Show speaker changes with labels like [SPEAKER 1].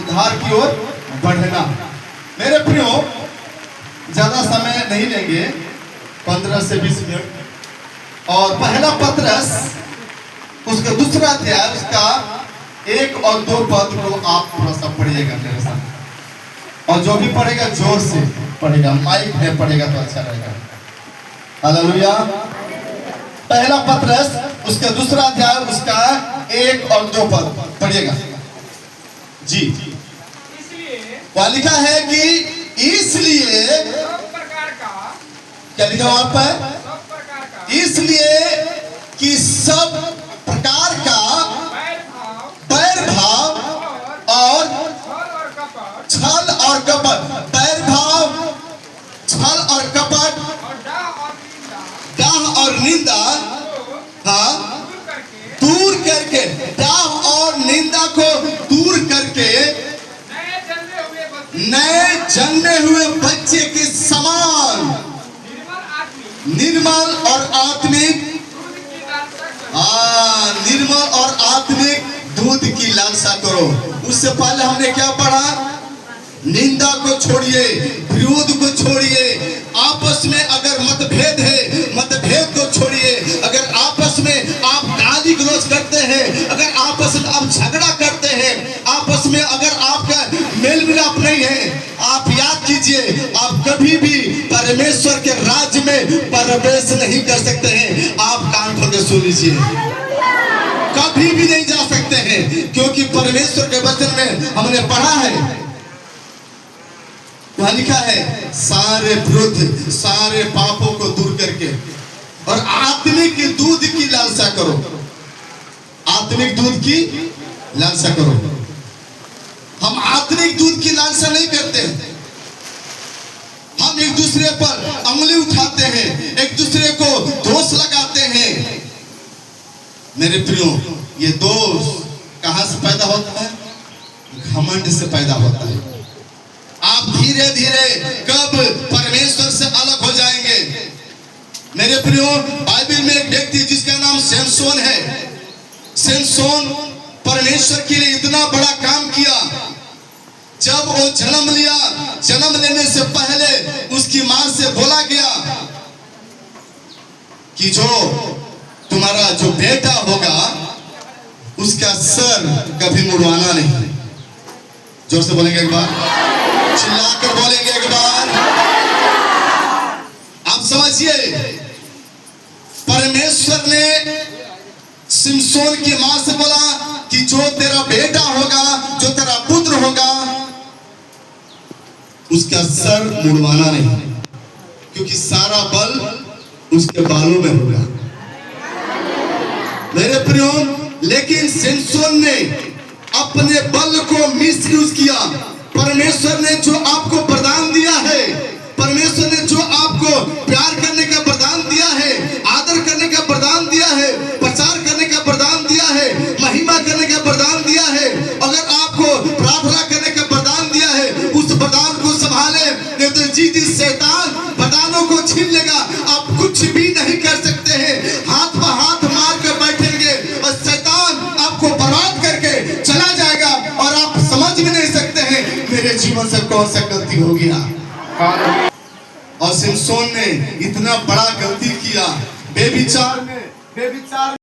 [SPEAKER 1] उद्धार की ओर बढ़ना। मेरे प्रियो, ज्यादा समय नहीं लेंगे, 15 से 20 मिनट। और पहला पत्रस उसका दूसरा अध्याय, उसका 1 और 2 पद को आप थोड़ा सा पढ़िएगा मेरे साथ, और जो भी पढ़ेगा जोर से पढ़ेगा, माइक में पढ़ेगा तो अच्छा रहेगा। हालेलुया। पहला पत्रस उसका दूसरा अध्याय, उसका 1 और 2 पद पढ़िएगा जी। वहां लिखा है कि इसलिए, क्या लिखा वहां पर? इसलिए कि सब प्रकार का बैर भाव और छल और कपट, बैर भाव, छल और कपट, डाह और निंदा, हाँ, दूर करके, डाह और निंदा को दूर करके नए जन्मे हुए बच्चे के समान निर्मल और आत्मिक, निर्मल और आत्मिक दूध की लालसा करो। उससे पहले हमने क्या पढ़ा? निंदा को छोड़िए, विरोध को छोड़िए, आपस में अगर मतभेद है, मतभेद को छोड़िए। अगर आपस में आप गाली गलौज करते हैं, अगर आपस में आप झगड़ा करते हैं, आपस में अगर आपका मेल मिलाप नहीं है, आप याद कीजिए, आप कभी भी परमेश्वर के राज्य में प्रवेश नहीं कर सकते हैं। आप कान खोल के सुन लीजिए, कभी भी नहीं जा सकते हैं, क्योंकि परमेश्वर के वचन में हमने पढ़ा है, वहां लिखा है, सारे विरुद्ध, सारे पापों को दूर करके और आत्मिक दूध की लालसा करो। आत्मिक दूध की लालसा करो। हम आत्मिक दूध की लालसा नहीं करते, हम एक दूसरे पर अंगुली उठाते हैं, एक दूसरे को दोष लगाते हैं। मेरे प्रियो, ये दोष कहां से पैदा होता है? घमंड से पैदा होता है। आप धीरे धीरे कब परमेश्वर से अलग हो जाएंगे? मेरे प्रियो, बाइबल में एक व्यक्ति जिसका नाम सैमसोन है। सैमसोन परमेश्वर के लिए इतना बड़ा काम किया। जब वो जन्म लिया, जन्म लेने से पहले उसकी मां से बोला गया कि जो तुम्हारा जो बेटा होगा उसका सर कभी मुड़वाना नहीं। जोर से बोलेंगे एक बार, चिल्लाकर बोलेंगे एक बार। आप समझिए, परमेश्वर ने सिमसोन की मां से बोला कि जो तेरा बेटा होगा, जो तेरा पुत्र होगा, उसका सर मुड़वाना नहीं, क्योंकि सारा बल उसके बालों में होगा। मेरे प्रियो, लेकिन सिमसोन ने अपने बल को मिसयूज किया। परमेश्वर ने जो आपको वरदान दिया है, परमेश्वर ने जो आपको प्यार करने का वरदान दिया है, आदर करने का वरदान दिया है, प्रचार करने का वरदान दिया है, महिमा करने का वरदान दिया है, अगर आपको प्रार्थना करने का वरदान दिया है, उस वरदान को संभाले, नहीं तो जी शैतान वरदानों को छीन लेगा। आप कुछ भी नहीं कर सकते हैं, हाथ पर हाथ मार कर बैठेंगे और शैतान आपको बर्बाद करके चला जाएगा, और आप समझ भी नहीं सकते हैं मेरे जीवन से कौन सा गलती हो गया। और सिमसोन ने इतना बड़ा गलती किया, बेविचार